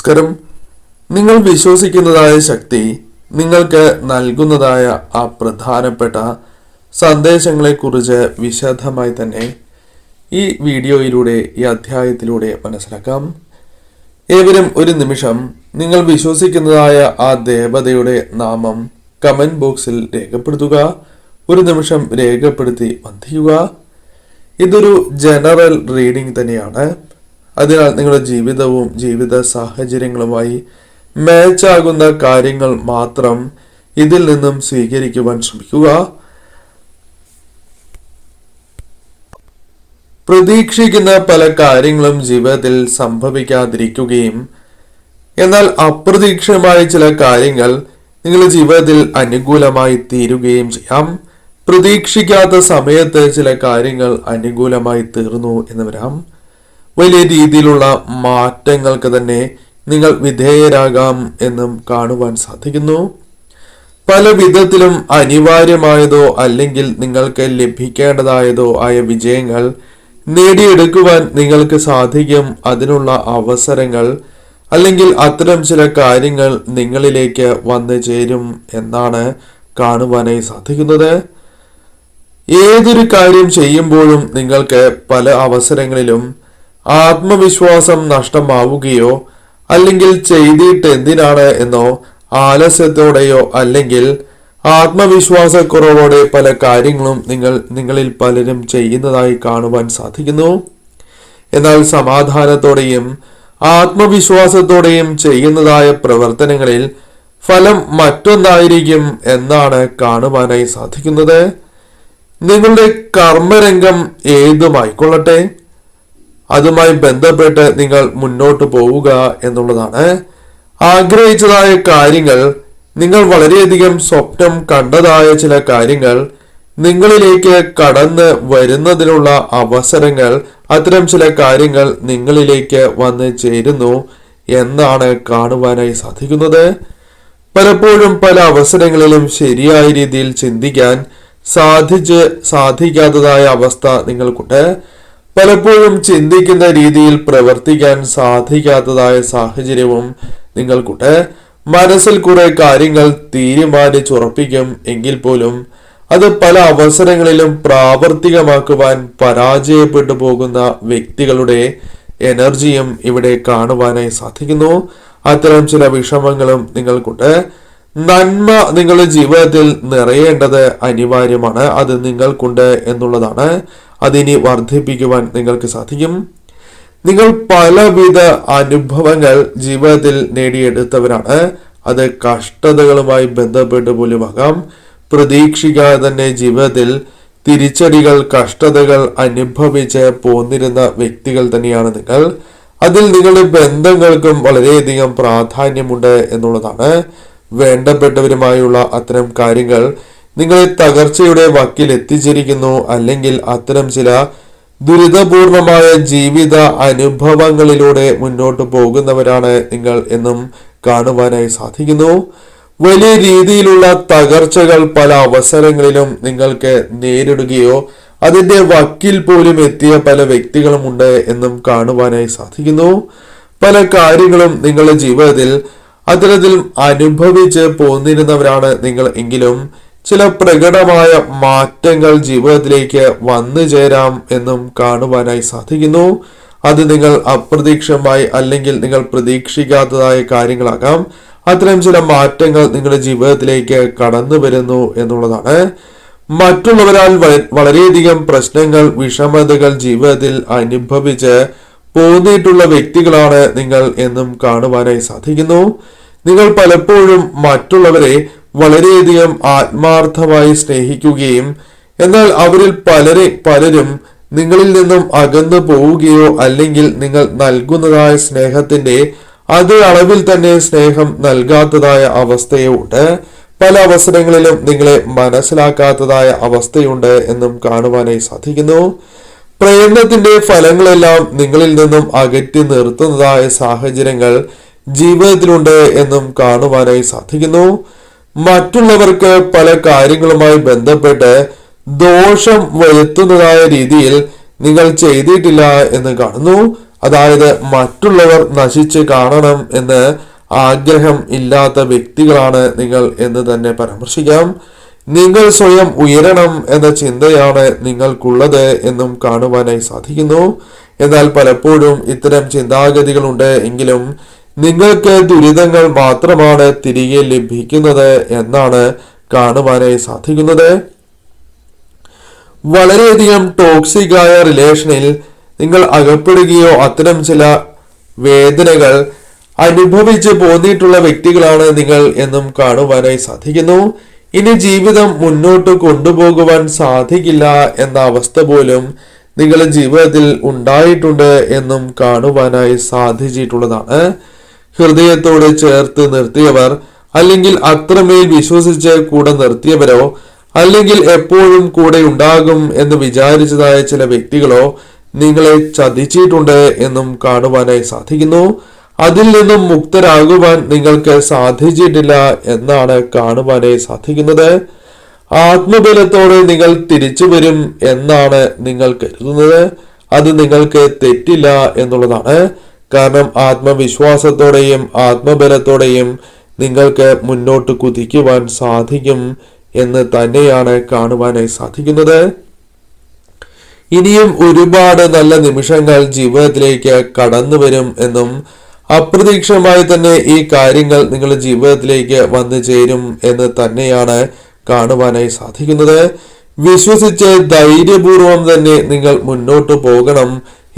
നമസ്കാരം. നിങ്ങൾ വിശ്വസിക്കുന്നതായ ശക്തി നിങ്ങൾക്ക് നൽകുന്നതായ ആ പ്രധാനപ്പെട്ട സന്ദേശങ്ങളെക്കുറിച്ച് വിശദമായി തന്നെ ഈ വീഡിയോയിലൂടെ, ഈ അധ്യായത്തിലൂടെ മനസ്സിലാക്കാം. ഏവരും ഒരു നിമിഷം നിങ്ങൾ വിശ്വസിക്കുന്നതായ ആ ദേവതയുടെ നാമം കമന്റ് ബോക്സിൽ രേഖപ്പെടുത്തുക. ഒരു നിമിഷം രേഖപ്പെടുത്തി വന്ദിക്കുക. ഇതൊരു ജനറൽ റീഡിംഗ് തന്നെയാണ്. അതിനാൽ നിങ്ങളുടെ ജീവിതവും ജീവിത സാഹചര്യങ്ങളുമായി മാച്ചാകുന്ന കാര്യങ്ങൾ മാത്രം ഇതിൽ നിന്നും സ്വീകരിക്കുവാൻ ശ്രമിക്കുക. പ്രതീക്ഷിക്കുന്ന പല കാര്യങ്ങളും ജീവിതത്തിൽ സംഭവിക്കാതിരിക്കുകയും എന്നാൽ അപ്രതീക്ഷിതമായ ചില കാര്യങ്ങൾ നിങ്ങളുടെ ജീവിതത്തിൽ അനുകൂലമായി തീരുകയും ചെയ്യാം. പ്രതീക്ഷിക്കാത്ത സമയത്ത് ചില കാര്യങ്ങൾ അനുകൂലമായി തീർന്നു എന്ന് വരാം. വലിയ രീതിയിലുള്ള മാറ്റങ്ങൾക്ക് തന്നെ നിങ്ങൾ വിധേയരാകാം എന്നും കാണുവാൻ സാധിക്കുന്നു. പല വിധത്തിലും അനിവാര്യമായതോ അല്ലെങ്കിൽ നിങ്ങൾക്ക് ലഭിക്കേണ്ടതായതോ ആയ വിജയങ്ങൾ നേടിയെടുക്കുവാൻ നിങ്ങൾക്ക് സാധിക്കും. അതിനുള്ള അവസരങ്ങൾ അല്ലെങ്കിൽ അത്തരം ചില കാര്യങ്ങൾ നിങ്ങളിലേക്ക് വന്നു ചേരും എന്നാണ് കാണുവാനായി സാധിക്കുന്നത്. ഏതൊരു കാര്യം ചെയ്യുമ്പോഴും നിങ്ങൾക്ക് പല അവസരങ്ങളിലും ആത്മവിശ്വാസം നഷ്ടമാവുകയോ അല്ലെങ്കിൽ ചെയ്തിട്ട് എന്തിനാണ് എന്നോ ആലസ്യത്തോടെയോ അല്ലെങ്കിൽ ആത്മവിശ്വാസക്കുറവോടെ പല കാര്യങ്ങളും നിങ്ങളിൽ പലരും ചെയ്യുന്നതായി കാണുവാൻ സാധിക്കുന്നു. എന്നാൽ സമാധാനത്തോടെയും ആത്മവിശ്വാസത്തോടെയും ചെയ്യുന്നതായ പ്രവർത്തനങ്ങളിൽ ഫലം മറ്റൊന്നായിരിക്കും എന്നാണ് കാണുവാനായി സാധിക്കുന്നത്. നിങ്ങളുടെ കർമ്മരംഗം ഏതുമായിക്കൊള്ളട്ടെ, അതുമായി ബന്ധപ്പെട്ട് നിങ്ങൾ മുന്നോട്ട് പോവുക എന്നുള്ളതാണ്. ആഗ്രഹിച്ചതായ കാര്യങ്ങൾ, നിങ്ങൾ വളരെയധികം സ്വപ്നം കണ്ടതായ ചില കാര്യങ്ങൾ നിങ്ങളിലേക്ക് കടന്ന് വരുന്നതിനുള്ള അവസരങ്ങൾ, അത്തരം ചില കാര്യങ്ങൾ നിങ്ങളിലേക്ക് വന്ന് ചേരുന്നു എന്നാണ് കാണുവാനായി സാധിക്കുന്നത്. പലപ്പോഴും പല അവസരങ്ങളിലും ശരിയായ രീതിയിൽ ചിന്തിക്കാൻ സാധിക്കാത്തതായ അവസ്ഥ നിങ്ങൾക്കുണ്ട്. പലപ്പോഴും ചിന്തിക്കുന്ന രീതിയിൽ പ്രവർത്തിക്കാൻ സാധിക്കാത്തതായ സാഹചര്യവും നിങ്ങൾക്കുണ്ട്. മനസ്സിൽ കുറെ കാര്യങ്ങൾ തീരുമാനിച്ചുറപ്പിക്കും എങ്കിൽ പോലും അത് പല അവസരങ്ങളിലും പ്രാവർത്തികമാക്കുവാൻ പരാജയപ്പെട്ടു പോകുന്ന വ്യക്തികളുടെ എനർജിയും ഇവിടെ കാണുവാനായി സാധിക്കുന്നു. അത്തരം ചില വിഷമങ്ങളും നിങ്ങൾക്കുണ്ട്. നന്മ നിങ്ങളുടെ ജീവിതത്തിൽ നിറയേണ്ടത് അനിവാര്യമാണ്. അത് നിങ്ങൾക്കുണ്ട് എന്നുള്ളതാണ്. അതിനി വർദ്ധിപ്പിക്കുവാൻ നിങ്ങൾക്ക് സാധിക്കും. നിങ്ങൾ പലവിധ അനുഭവങ്ങൾ ജീവിതത്തിൽ നേടിയെടുത്തവരാണ്. അത് കഷ്ടതകളുമായി ബന്ധപ്പെട്ട് പോലുമാകാം. പ്രതീക്ഷിക്കാതെ തന്നെ ജീവിതത്തിൽ തിരിച്ചടികൾ, കഷ്ടതകൾ അനുഭവിച്ച് പോന്നിരുന്ന വ്യക്തികൾ തന്നെയാണ് നിങ്ങൾ. അതിൽ നിങ്ങളുടെ ബന്ധങ്ങൾക്കും വളരെയധികം പ്രാധാന്യമുണ്ട് എന്നുള്ളതാണ്. വേണ്ടപ്പെട്ടവരുമായുള്ള അത്തരം കാര്യങ്ങൾ നിങ്ങളെ തകർച്ചയുടെ വക്കിൽ എത്തിച്ചിരിക്കുന്നു. അല്ലെങ്കിൽ അത്തരം ചില ദുരിതപൂർണമായ ജീവിത അനുഭവങ്ങളിലൂടെ മുന്നോട്ട് പോകുന്നവരാണ് നിങ്ങൾ എന്നും കാണുവാനായി സാധിക്കുന്നു. വലിയ രീതിയിലുള്ള തകർച്ചകൾ പല അവസരങ്ങളിലും നിങ്ങൾക്ക് നേരിടുകയോ അതിന്റെ വക്കിൽ പോലും എത്തിയ പല വ്യക്തികളുമുണ്ട് എന്നും കാണുവാനായി സാധിക്കുന്നു. പല കാര്യങ്ങളും നിങ്ങളുടെ ജീവിതത്തിൽ അത്തരത്തിൽ അനുഭവിച്ച് പോന്നിരുന്നവരാണ് നിങ്ങൾ എങ്കിലും ചില പ്രകടമായ മാറ്റങ്ങൾ ജീവിതത്തിലേക്ക് വന്നു ചേരാം എന്നും കാണുവാനായി സാധിക്കുന്നു. അത് നിങ്ങൾ അപ്രതീക്ഷിതമായി അല്ലെങ്കിൽ നിങ്ങൾ പ്രതീക്ഷിക്കാത്തതായ കാര്യങ്ങളാകാം. അത്തരം ചില മാറ്റങ്ങൾ നിങ്ങളുടെ ജീവിതത്തിലേക്ക് കടന്നു വരുന്നു എന്നുള്ളതാണ്. മറ്റുള്ളവരാൽ വളരെയധികം പ്രശ്നങ്ങൾ, വിഷമതകൾ ജീവിതത്തിൽ അനുഭവിച്ച് പോന്നിട്ടുള്ള വ്യക്തികളാണ് നിങ്ങൾ എന്നും കാണുവാനായി സാധിക്കുന്നു. നിങ്ങൾ പലപ്പോഴും മറ്റുള്ളവരെ വളരെയധികം ആത്മാർത്ഥമായി സ്നേഹിക്കുകയും എന്നാൽ അവരിൽ പലരും നിങ്ങളിൽ നിന്നും അകന്നു പോവുകയോ അല്ലെങ്കിൽ നിങ്ങൾ നൽകുന്നതായ സ്നേഹത്തിന്റെ അതേ അളവിൽ തന്നെ സ്നേഹം നൽകാത്തതായ അവസ്ഥയുണ്ട്. പല അവസരങ്ങളിലും നിങ്ങളെ മനസ്സിലാക്കാത്തതായ അവസ്ഥയുണ്ട് എന്നും കാണുവാനായി സാധിക്കുന്നു. പ്രയത്നത്തിന്റെ ഫലങ്ങളെല്ലാം നിങ്ങളിൽ നിന്നും അകറ്റി നിർത്തുന്നതായ സാഹചര്യങ്ങൾ ജീവിതത്തിലുണ്ട് എന്നും കാണുവാനായി സാധിക്കുന്നു. മറ്റുള്ളവർക്ക് പല കാര്യങ്ങളുമായി ബന്ധപ്പെട്ട് ദോഷം വരുത്തുന്നതായ രീതിയിൽ നിങ്ങൾ ചെയ്തിട്ടില്ല എന്ന് കാണുന്നു. അതായത് മറ്റുള്ളവർ നശിച്ച് കാണണം എന്ന് ആഗ്രഹം ഇല്ലാത്ത വ്യക്തികളാണ് നിങ്ങൾ എന്ന് തന്നെ പരാമർശിക്കാം. നിങ്ങൾ സ്വയം ഉയരണം എന്ന ചിന്തയാണ് നിങ്ങൾക്കുള്ളത് എന്നും കാണുവാനായി സാധിക്കുന്നു. എന്നാൽ പലപ്പോഴും ഇത്തരം ചിന്താഗതികളുണ്ട് എങ്കിലും നിങ്ങൾക്ക് ദുരിതങ്ങൾ മാത്രമാണ് തിരികെ ലഭിക്കുന്നത് എന്നാണ് കാണുവാനായി സാധിക്കുന്നത്. വളരെയധികം ടോക്സിക് ആയ റിലേഷനിൽ നിങ്ങൾ അകപ്പെടുകയോ അത്തരം ചില വേദനകൾ അനുഭവിച്ച് പോന്നിട്ടുള്ള വ്യക്തികളാണ് നിങ്ങൾ എന്നും കാണുവാനായി സാധിക്കുന്നു. ഇനി ജീവിതം മുന്നോട്ട് കൊണ്ടുപോകുവാൻ സാധിക്കില്ല എന്ന അവസ്ഥ പോലും നിങ്ങളുടെ ജീവിതത്തിൽ ഉണ്ടായിട്ടുണ്ട് എന്നും കാണുവാനായി സാധിച്ചിട്ടുള്ളതാണ്. ഹൃദയത്തോട് ചേർത്ത് നിർത്തിയവർ, അല്ലെങ്കിൽ അത്രമേൽ വിശ്വസിച്ച് കൂടെ നിർത്തിയവരോ, അല്ലെങ്കിൽ എപ്പോഴും കൂടെ ഉണ്ടാകും എന്ന് വിചാരിച്ചതായ ചില വ്യക്തികളോ നിങ്ങളെ ചതിച്ചിട്ടുണ്ട് എന്നും കാണുവാനായി സാധിക്കുന്നു. അതിൽ നിന്നും മുക്തരാകുവാൻ നിങ്ങൾക്ക് സാധിച്ചിട്ടില്ല എന്നാണ് കാണുവാനായി സാധിക്കുന്നത്. ആത്മബലത്തോടെ നിങ്ങൾ തിരിച്ചു വരും എന്നാണ് നിങ്ങൾ കരുതുന്നത്. അത് നിങ്ങൾക്ക് തെറ്റില്ല എന്നുള്ളതാണ്. കാരണം ആത്മവിശ്വാസത്തോടെയും ആത്മബലത്തോടെയും നിങ്ങൾക്ക് മുന്നോട്ട് കുതിക്കുവാൻ സാധിക്കും എന്ന് തന്നെയാണ് കാണുവാനായി സാധിക്കുന്നത്. ഇനിയും ഒരുപാട് നല്ല നിമിഷങ്ങൾ ജീവിതത്തിലേക്ക് കടന്നു വരും എന്നും അപ്രതീക്ഷിതമായി തന്നെ ഈ കാര്യങ്ങൾ നിങ്ങളുടെ ജീവിതത്തിലേക്ക് വന്നു ചേരും എന്ന് തന്നെയാണ് കാണുവാനായി സാധിക്കുന്നത്. വിശ്വസിച്ച് ധൈര്യപൂർവം തന്നെ നിങ്ങൾ മുന്നോട്ട് പോകണം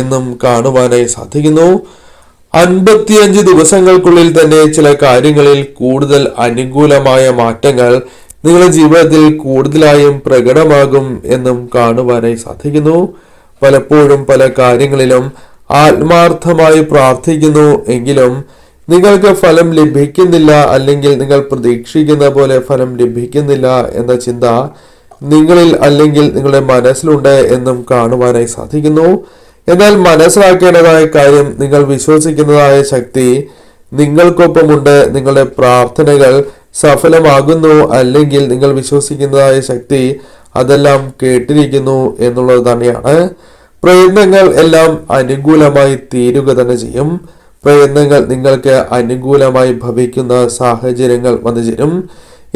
എന്നും കാണുവാനായി സാധിക്കുന്നു. 55 ദിവസങ്ങൾക്കുള്ളിൽ തന്നെ ചില കാര്യങ്ങളിൽ കൂടുതൽ അനുകൂലമായ മാറ്റങ്ങൾ നിങ്ങളുടെ ജീവിതത്തിൽ കൂടുതലായും പ്രകടമാകും എന്നും കാണുവാനായി സാധിക്കുന്നു. പലപ്പോഴും പല കാര്യങ്ങളിലും ആത്മാർത്ഥമായി പ്രാർത്ഥിക്കുന്നു എങ്കിലും നിങ്ങൾക്ക് ഫലം ലഭിക്കുന്നില്ല, അല്ലെങ്കിൽ നിങ്ങൾ പ്രതീക്ഷിക്കുന്ന പോലെ ഫലം ലഭിക്കുന്നില്ല എന്ന ചിന്ത നിങ്ങളിൽ അല്ലെങ്കിൽ നിങ്ങളുടെ മനസ്സിലുണ്ട് എന്നും കാണുവാനായി സാധിക്കുന്നു. എന്നാൽ മനസ്സിലാക്കേണ്ടതായ കാര്യം, നിങ്ങൾ വിശ്വസിക്കുന്നതായ ശക്തി നിങ്ങൾക്കൊപ്പമുണ്ട്. നിങ്ങളുടെ പ്രാർത്ഥനകൾ സഫലമാകുന്നു, അല്ലെങ്കിൽ നിങ്ങൾ വിശ്വസിക്കുന്നതായ ശക്തി അതെല്ലാം കേട്ടിരിക്കുന്നു എന്നുള്ളത് തന്നെയാണ്. പ്രയത്നങ്ങൾ എല്ലാം അനുകൂലമായി തീരുക തന്നെ ചെയ്യും. പ്രയത്നങ്ങൾ നിങ്ങൾക്ക് അനുകൂലമായി ഭവിക്കുന്ന സാഹചര്യങ്ങൾ വന്നു ചേരും.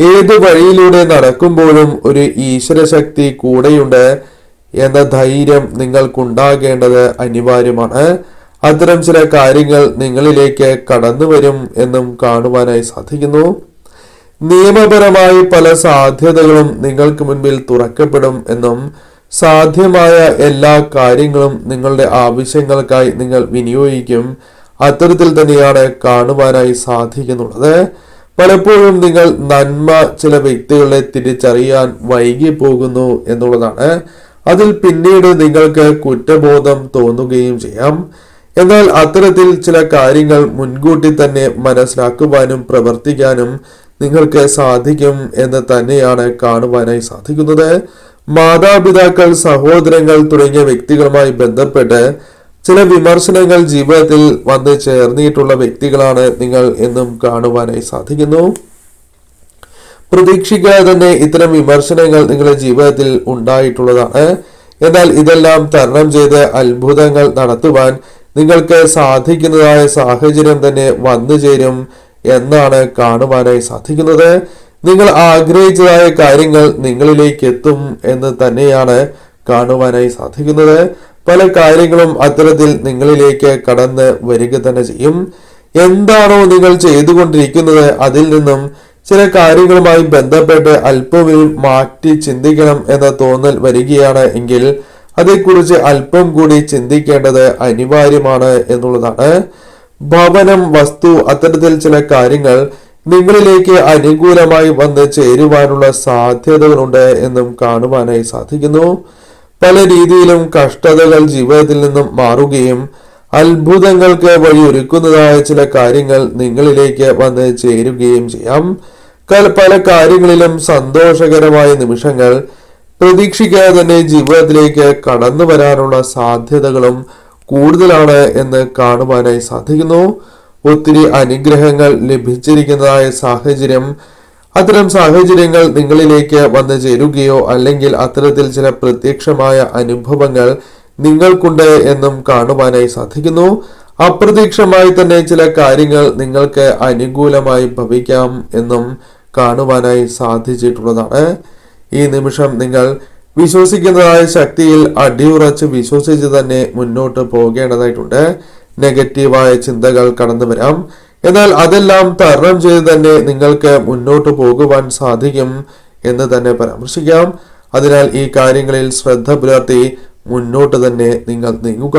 ഏത് വഴിയിലൂടെ നടക്കുമ്പോഴും ഒരു ഈശ്വരശക്തി കൂടെയുണ്ട് എന്ന ധൈര്യം നിങ്ങൾക്കുണ്ടാകേണ്ടത് അനിവാര്യമാണ്. അത്തരം ചില കാര്യങ്ങൾ നിങ്ങളിലേക്ക് കടന്നു വരും എന്നും കാണുവാനായി സാധിക്കുന്നു. നിയമപരമായി പല സാധ്യതകളും നിങ്ങൾക്ക് മുൻപിൽ തുറക്കപ്പെടും എന്നും സാധ്യമായ എല്ലാ കാര്യങ്ങളും നിങ്ങളുടെ ആവശ്യങ്ങൾക്കായി നിങ്ങൾ വിനിയോഗിക്കും. അത്തരത്തിൽ തന്നെയാണ് കാണുവാനായി സാധിക്കുന്നുള്ളത്. പലപ്പോഴും നിങ്ങൾ നന്മ ചില വ്യക്തികളെ തിരിച്ചറിയാൻ വൈകി പോകുന്നു എന്നുള്ളതാണ്. അതിൽ പിന്നീട് നിങ്ങൾക്ക് കുറ്റബോധം തോന്നുകയും ചെയ്യാം. എന്നാൽ അത്തരത്തിൽ ചില കാര്യങ്ങൾ മുൻകൂട്ടി തന്നെ മനസ്സിലാക്കുവാനും പ്രവർത്തിക്കാനും നിങ്ങൾക്ക് സാധിക്കും എന്ന് തന്നെയാണ് കാണുവാനായി സാധിക്കുന്നത്. മാതാപിതാക്കൾ, സഹോദരങ്ങൾ തുടങ്ങിയ വ്യക്തികളുമായി ബന്ധപ്പെട്ട് ചില വിമർശനങ്ങൾ ജീവിതത്തിൽ വന്ന് ചേർന്നിട്ടുള്ള വ്യക്തികളാണ് നിങ്ങൾ എന്നും കാണുവാനായി സാധിക്കുന്നു. പ്രതീക്ഷിക്കാതെ തന്നെ ഇത്തരം വിമർശനങ്ങൾ നിങ്ങളുടെ ജീവിതത്തിൽ ഉണ്ടായിട്ടുള്ളതാണ്. എന്നാൽ ഇതെല്ലാം തരണം ചെയ്ത് അത്ഭുതങ്ങൾ നടത്തുവാൻ നിങ്ങൾക്ക് സാധിക്കുന്നതായ സാഹചര്യം തന്നെ വന്നു ചേരും എന്നാണ് കാണുവാനായി സാധിക്കുന്നത്. നിങ്ങൾ ആഗ്രഹിച്ചതായ കാര്യങ്ങൾ നിങ്ങളിലേക്ക് എത്തും എന്ന് തന്നെയാണ് കാണുവാനായി സാധിക്കുന്നത്. പല കാര്യങ്ങളും അത്തരത്തിൽ നിങ്ങളിലേക്ക് കടന്ന് വരിക തന്നെ ചെയ്യും. എന്താണോ നിങ്ങൾ ചെയ്തുകൊണ്ടിരിക്കുന്നത് അതിൽ നിന്നും ചില കാര്യങ്ങളുമായി ബന്ധപ്പെട്ട് അല്പമെങ്കിലും മാറ്റി ചിന്തിക്കണം എന്ന തോന്നൽ വരികയാണ് എങ്കിൽ അതേക്കുറിച്ച് അല്പം കൂടി ചിന്തിക്കേണ്ടത് അനിവാര്യമാണ് എന്നുള്ളതാണ്. ഭവനം, വസ്തു, അത്തരത്തിൽ ചില കാര്യങ്ങൾ നിങ്ങളിലേക്ക് അനുകൂലമായി വന്ന് ചേരുവാനുള്ള സാധ്യതകളുണ്ട് എന്നും കാണുവാനായി സാധിക്കുന്നു. പല രീതിയിലും കഷ്ടതകൾ ജീവിതത്തിൽ നിന്നും മാറുകയും അത്ഭുതങ്ങൾക്ക് വഴിയൊരുക്കുന്നതായ ചില കാര്യങ്ങൾ നിങ്ങളിലേക്ക് വന്ന് ചേരുകയും ചെയ്യാം. പല കാര്യങ്ങളിലും സന്തോഷകരമായ നിമിഷങ്ങൾ പ്രതീക്ഷിക്കാതെ തന്നെ ജീവിതത്തിലേക്ക് കടന്നു വരാനുള്ള സാധ്യതകളും കൂടുതലാണ് എന്ന് കാണുവാനായി സാധിക്കുന്നു. ഒത്തിരി അനുഗ്രഹങ്ങൾ ലഭിച്ചിരിക്കുന്നതായ സാഹചര്യം, അത്തരം സാഹചര്യങ്ങൾ നിങ്ങളിലേക്ക് വന്നു ചേരുകയോ അല്ലെങ്കിൽ അത്തരത്തിൽ ചില പ്രത്യക്ഷമായ അനുഭവങ്ങൾ നിങ്ങൾക്കുണ്ട് എന്നും കാണുവാനായി സാധിക്കുന്നു. അപ്രതീക്ഷിതമായി തന്നെ ചില കാര്യങ്ങൾ നിങ്ങൾക്ക് അനുകൂലമായി ഭവിക്കാം എന്നും കാണുവാനായി സാധിച്ചിട്ടുള്ളതാണ്. ഈ നിമിഷം നിങ്ങൾ വിശ്വസിക്കുന്നതായ ശക്തിയിൽ അടിയുറച്ച് വിശ്വസിച്ച് തന്നെ മുന്നോട്ട് പോകേണ്ടതായിട്ടുണ്ട്. നെഗറ്റീവായ ചിന്തകൾ കടന്നു വരാം, എന്നാൽ അതെല്ലാം തരണം ചെയ്ത് തന്നെ നിങ്ങൾക്ക് മുന്നോട്ട് പോകുവാൻ സാധിക്കും എന്ന് തന്നെ പരാമർശിക്കാം. അതിനാൽ ഈ കാര്യങ്ങളിൽ ശ്രദ്ധ പുലർത്തി മുന്നോട്ട് തന്നെ നിങ്ങൾ നീങ്ങുക.